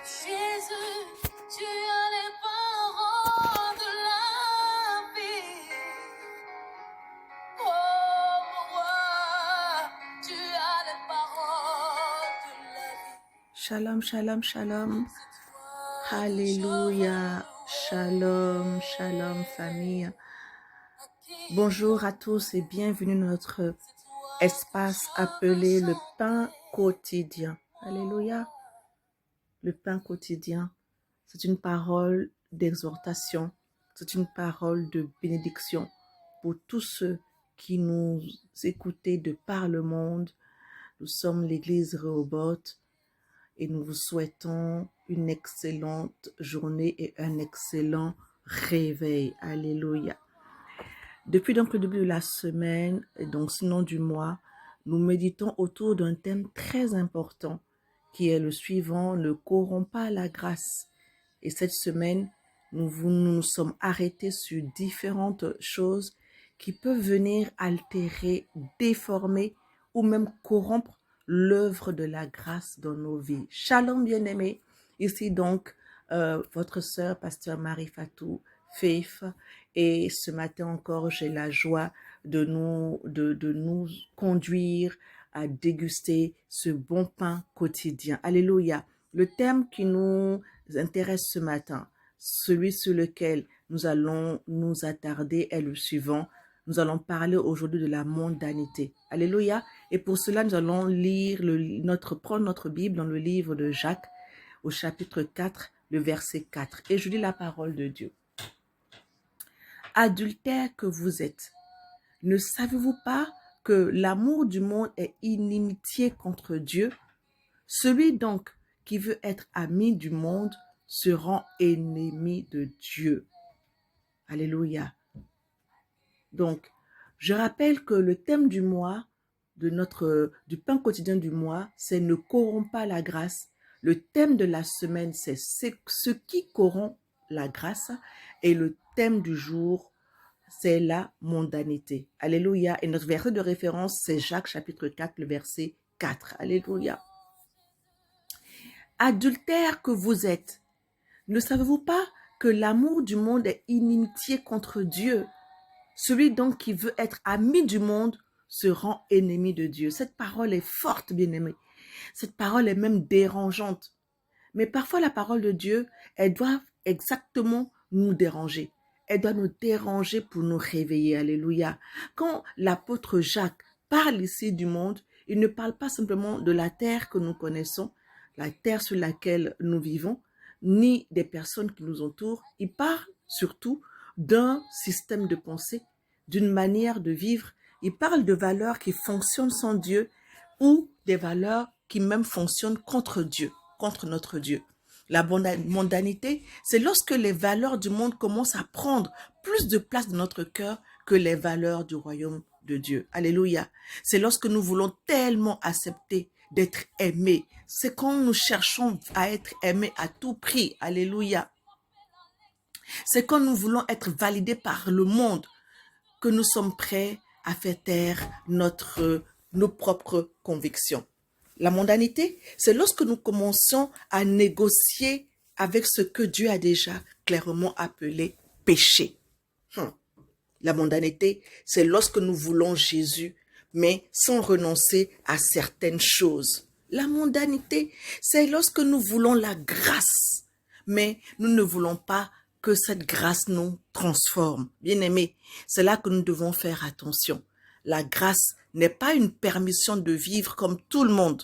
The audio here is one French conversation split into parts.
Jésus, tu as les paroles de la vie. Oh, roi, tu as les paroles de la vie. Shalom, shalom, shalom. C'est toi que Alléluia. Shalom, shalom, famille. Bonjour à tous et bienvenue dans notre espace appelé le pain quotidien. Alléluia. Le pain quotidien, c'est une parole d'exhortation, c'est une parole de bénédiction pour tous ceux qui nous écoutaient de par le monde. Nous sommes l'église Rehoboth et nous vous souhaitons une excellente journée et un excellent réveil. Alléluia. Depuis donc le début de la semaine, et donc sinon du mois, nous méditons autour d'un thème très important qui est le suivant: ne corrompt pas la grâce. Et cette semaine, nous sommes arrêtés sur différentes choses qui peuvent venir altérer, déformer ou même corrompre l'œuvre de la grâce dans nos vies. Shalom bien-aimés, ici donc votre sœur, pasteur Marie Fatou, Faith, et ce matin encore, j'ai la joie de nous conduire à déguster ce bon pain quotidien. Alléluia. Le thème qui nous intéresse ce matin, celui sur lequel nous allons nous attarder est le suivant. Nous allons parler aujourd'hui de la mondanité. Alléluia. Et pour cela, nous allons lire prendre notre Bible dans le livre de Jacques au chapitre 4, le verset 4. Et je lis la parole de Dieu. Adultères que vous êtes, ne savez-vous pas que l'amour du monde est inimitié contre Dieu? Celui donc qui veut être ami du monde se rend ennemi de Dieu. Alléluia. Donc, je rappelle que le thème du mois, du pain quotidien du mois, c'est ne corrompt pas la grâce. Le thème de la semaine, c'est ce qui corrompt la grâce. Et le thème du jour, c'est la mondanité. Alléluia. Et notre verset de référence, c'est Jacques chapitre 4, le verset 4. Alléluia. Adultères que vous êtes, ne savez-vous pas que l'amour du monde est inimitié contre Dieu? Celui donc qui veut être ami du monde se rend ennemi de Dieu. Cette parole est forte, bien-aimée. Cette parole est même dérangeante. Mais parfois, la parole de Dieu, elle doit exactement nous déranger. Elle doit nous déranger pour nous réveiller. Alléluia. Quand l'apôtre Jacques parle ici du monde, il ne parle pas simplement de la terre que nous connaissons, la terre sur laquelle nous vivons, ni des personnes qui nous entourent. Il parle surtout d'un système de pensée, d'une manière de vivre. Il parle de valeurs qui fonctionnent sans Dieu ou des valeurs qui même fonctionnent contre Dieu, contre notre Dieu. La mondanité, c'est lorsque les valeurs du monde commencent à prendre plus de place dans notre cœur que les valeurs du royaume de Dieu. Alléluia. C'est lorsque nous voulons tellement accepter d'être aimés. C'est quand nous cherchons à être aimés à tout prix. Alléluia. C'est quand nous voulons être validés par le monde que nous sommes prêts à faire taire nos propres convictions. La mondanité, c'est lorsque nous commençons à négocier avec ce que Dieu a déjà clairement appelé péché. La mondanité, c'est lorsque nous voulons Jésus, mais sans renoncer à certaines choses. La mondanité, c'est lorsque nous voulons la grâce, mais nous ne voulons pas que cette grâce nous transforme. Bien-aimés, c'est là que nous devons faire attention. La grâce n'est pas une permission de vivre comme tout le monde.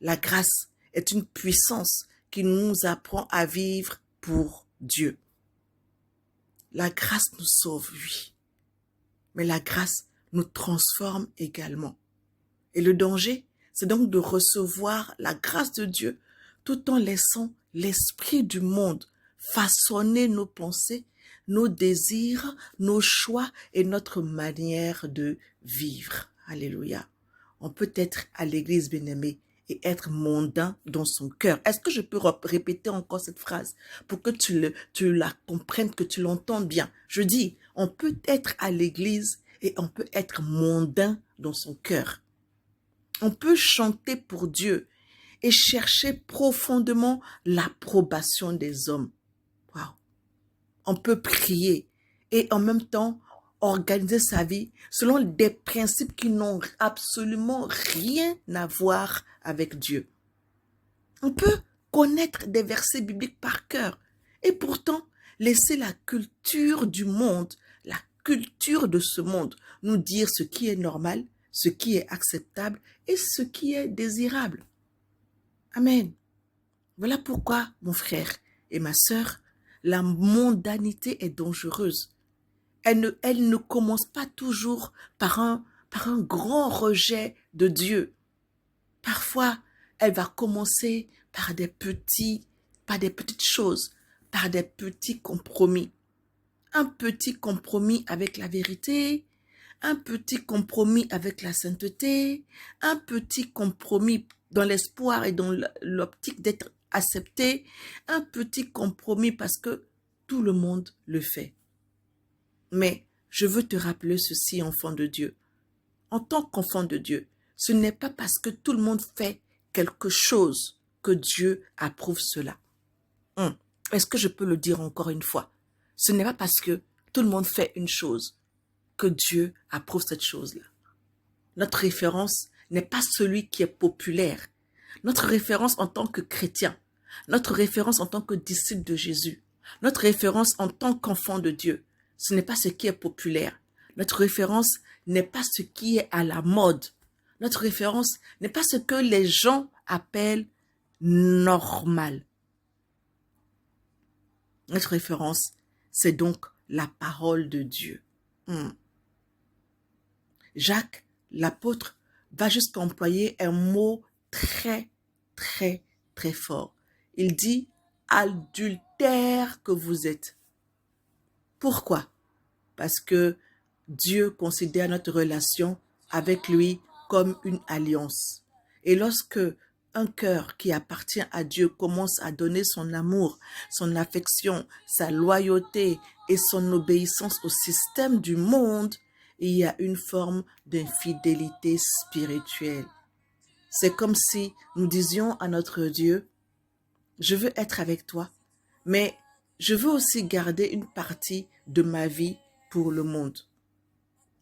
La grâce est une puissance qui nous apprend à vivre pour Dieu. La grâce nous sauve, oui, mais la grâce nous transforme également. Et le danger, c'est donc de recevoir la grâce de Dieu tout en laissant l'esprit du monde façonner nos pensées, nos désirs, nos choix et notre manière de vivre. Alléluia. On peut être à l'église, bien-aimé, et être mondain dans son cœur. Est-ce que je peux répéter encore cette phrase pour que tu la comprennes, que tu l'entendes bien? Je dis, on peut être à l'église et on peut être mondain dans son cœur. On peut chanter pour Dieu et chercher profondément l'approbation des hommes. Wow. On peut prier et en même temps organiser sa vie selon des principes qui n'ont absolument rien à voir avec Dieu. On peut connaître des versets bibliques par cœur et pourtant laisser la culture du monde, la culture de ce monde, nous dire ce qui est normal, ce qui est acceptable et ce qui est désirable. Amen. Voilà pourquoi, mon frère et ma sœur, la mondanité est dangereuse. Elle ne commence pas toujours par un grand rejet de Dieu. Parfois, elle va commencer par des petites choses, par des petits compromis. Un petit compromis avec la vérité, un petit compromis avec la sainteté, un petit compromis dans l'espoir et dans l'optique d'être accepté, un petit compromis parce que tout le monde le fait. Mais je veux te rappeler ceci, enfant de Dieu. En tant qu'enfant de Dieu, ce n'est pas parce que tout le monde fait quelque chose que Dieu approuve cela. Est-ce que je peux le dire encore une fois? Ce n'est pas parce que tout le monde fait une chose que Dieu approuve cette chose-là. Notre référence n'est pas celui qui est populaire. Notre référence en tant que chrétien, notre référence en tant que disciple de Jésus, notre référence en tant qu'enfant de Dieu, ce n'est pas ce qui est populaire. Notre référence n'est pas ce qui est à la mode. Notre référence n'est pas ce que les gens appellent normal. Notre référence, c'est donc la parole de Dieu. Jacques, l'apôtre, va jusqu'à employer un mot très, très, très fort. Il dit « adultère que vous êtes ». Pourquoi? Parce que Dieu considère notre relation avec lui comme une alliance. Et lorsque un cœur qui appartient à Dieu commence à donner son amour, son affection, sa loyauté et son obéissance au système du monde, il y a une forme d'infidélité spirituelle. C'est comme si nous disions à notre Dieu, je veux être avec toi, mais je veux aussi garder une partie de ma vie pour le monde.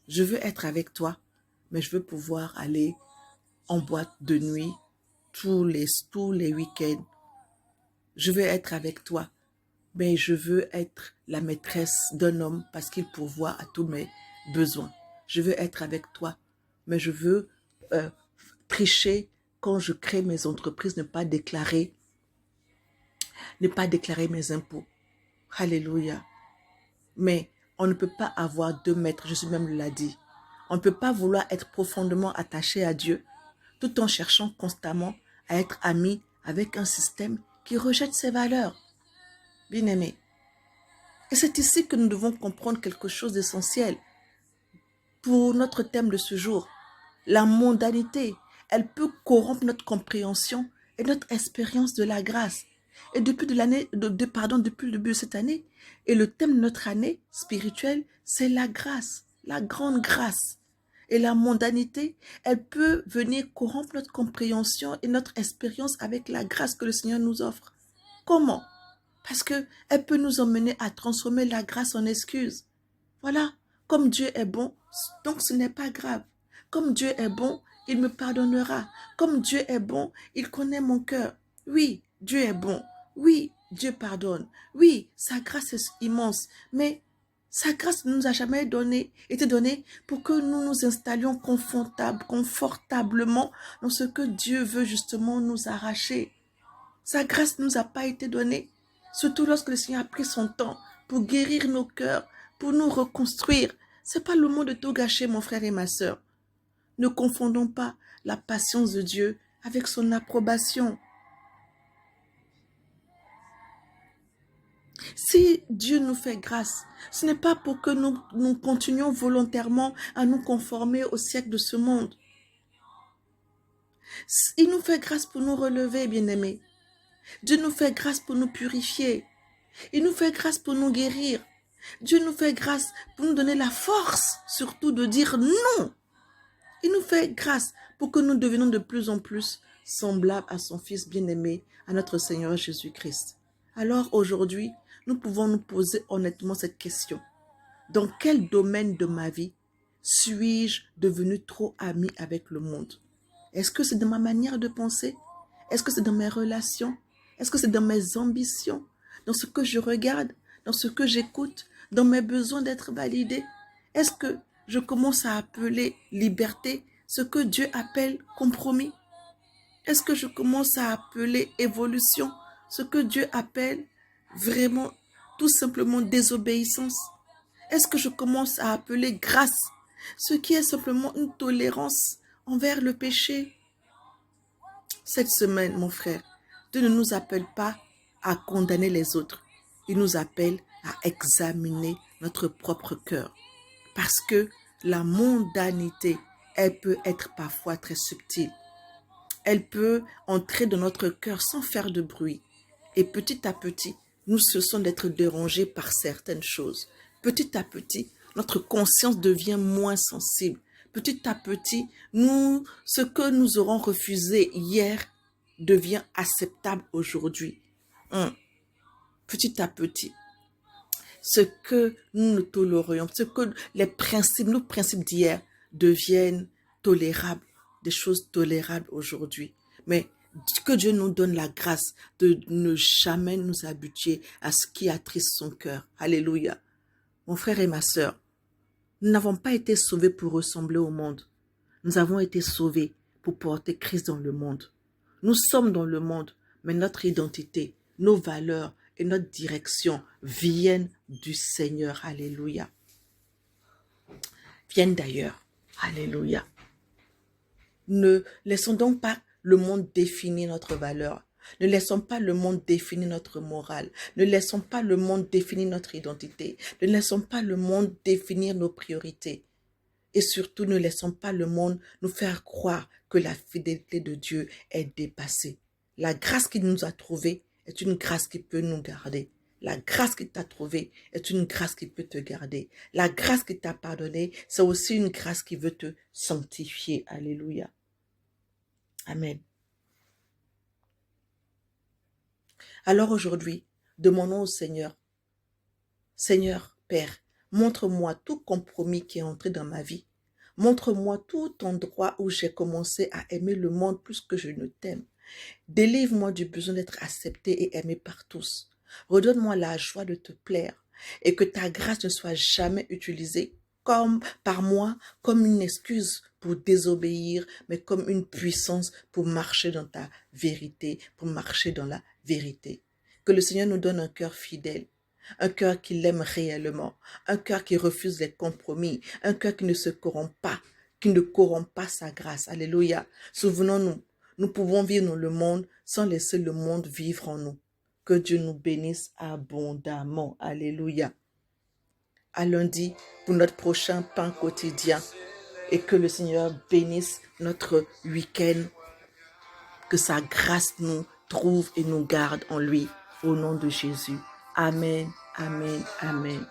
Je veux être avec toi, mais je veux pouvoir aller en boîte de nuit tous les week-ends. Je veux être avec toi, mais je veux être la maîtresse d'un homme parce qu'il pourvoit à tous mes besoins. Je veux être avec toi, mais je veux tricher quand je crée mes entreprises, ne pas déclarer mes impôts. Alléluia. Mais on ne peut pas avoir deux maîtres, Jésus même l'a dit. On ne peut pas vouloir être profondément attaché à Dieu tout en cherchant constamment à être ami avec un système qui rejette ses valeurs. Bien-aimés. Et c'est ici que nous devons comprendre quelque chose d'essentiel pour notre thème de ce jour. La mondanité, elle peut corrompre notre compréhension et notre expérience de la grâce. Et depuis depuis le début de cette année, et le thème de notre année spirituelle, c'est la grâce, la grande grâce. Et la mondanité, elle peut venir corrompre notre compréhension et notre expérience avec la grâce que le Seigneur nous offre. Comment? Parce qu'elle peut nous emmener à transformer la grâce en excuse. Voilà, comme Dieu est bon, donc ce n'est pas grave. Comme Dieu est bon, il me pardonnera. Comme Dieu est bon, il connaît mon cœur. Oui, Dieu est bon. Oui, Dieu pardonne. Oui, sa grâce est immense. Mais sa grâce ne nous a jamais été donnée pour que nous nous installions confortablement dans ce que Dieu veut justement nous arracher. Sa grâce ne nous a pas été donnée, surtout lorsque le Seigneur a pris son temps pour guérir nos cœurs, pour nous reconstruire. C'est pas le moment de tout gâcher, mon frère et ma sœur. Ne confondons pas la patience de Dieu avec son approbation. Si Dieu nous fait grâce, ce n'est pas pour que nous continuions volontairement à nous conformer au siècle de ce monde. Il nous fait grâce pour nous relever, bien-aimés. Dieu nous fait grâce pour nous purifier. Il nous fait grâce pour nous guérir. Dieu nous fait grâce pour nous donner la force, surtout de dire non. Il nous fait grâce pour que nous devenions de plus en plus semblable à son Fils bien-aimé, à notre Seigneur Jésus-Christ. Alors aujourd'hui, nous pouvons nous poser honnêtement cette question. Dans quel domaine de ma vie suis-je devenu trop ami avec le monde? Est-ce que c'est dans ma manière de penser? Est-ce que c'est dans mes relations? Est-ce que c'est dans mes ambitions? Dans ce que je regarde? Dans ce que j'écoute? Dans mes besoins d'être validé? Est-ce que je commence à appeler liberté ce que Dieu appelle compromis? Est-ce que je commence à appeler évolution ce que Dieu appelle vraiment tout simplement désobéissance? Est-ce que je commence à appeler grâce ce qui est simplement une tolérance envers le péché? Cette semaine, mon frère, Dieu ne nous appelle pas à condamner les autres. Il nous appelle à examiner notre propre cœur. Parce que la mondanité, elle peut être parfois très subtile. Elle peut entrer dans notre cœur sans faire de bruit. Et petit à petit, nous cessons d'être dérangés par certaines choses. Petit à petit, notre conscience devient moins sensible. Petit à petit, ce que nous aurons refusé hier devient acceptable aujourd'hui. Petit à petit, ce que nous ne tolérions, ce que nos principes d'hier deviennent tolérables, des choses tolérables aujourd'hui. Mais que Dieu nous donne la grâce de ne jamais nous habituer à ce qui attriste son cœur. Alléluia. Mon frère et ma sœur, nous n'avons pas été sauvés pour ressembler au monde. Nous avons été sauvés pour porter Christ dans le monde. Nous sommes dans le monde, mais notre identité, nos valeurs et notre direction viennent du Seigneur. Alléluia. Viennent d'ailleurs. Alléluia. Ne laissons donc pas le monde définir notre valeur. Ne laissons pas le monde définir notre morale. Ne laissons pas le monde définir notre identité. Ne laissons pas le monde définir nos priorités. Et surtout, ne laissons pas le monde nous faire croire que la fidélité de Dieu est dépassée. La grâce qu'il nous a trouvée est une grâce qui peut nous garder. La grâce qu'il t'a trouvée est une grâce qui peut te garder. La grâce qu'il t'a pardonnée, c'est aussi une grâce qui veut te sanctifier. Alléluia. Amen. Alors aujourd'hui, demandons au Seigneur, Seigneur, Père, montre-moi tout compromis qui est entré dans ma vie. Montre-moi tout endroit où j'ai commencé à aimer le monde plus que je ne t'aime. Délivre-moi du besoin d'être accepté et aimé par tous. Redonne-moi la joie de te plaire et que ta grâce ne soit jamais utilisée par moi comme une excuse pour désobéir, mais comme une puissance pour marcher dans ta vérité, pour marcher dans la vérité. Que le Seigneur nous donne un cœur fidèle, un cœur qui l'aime réellement, un cœur qui refuse les compromis, un cœur qui ne se corrompt pas, qui ne corrompt pas sa grâce. Alléluia. Souvenons-nous, nous pouvons vivre dans le monde sans laisser le monde vivre en nous. Que Dieu nous bénisse abondamment. Alléluia. À lundi pour notre prochain pain quotidien et que le Seigneur bénisse notre week-end. Que sa grâce nous trouve et nous garde en lui. Au nom de Jésus. Amen, amen, amen.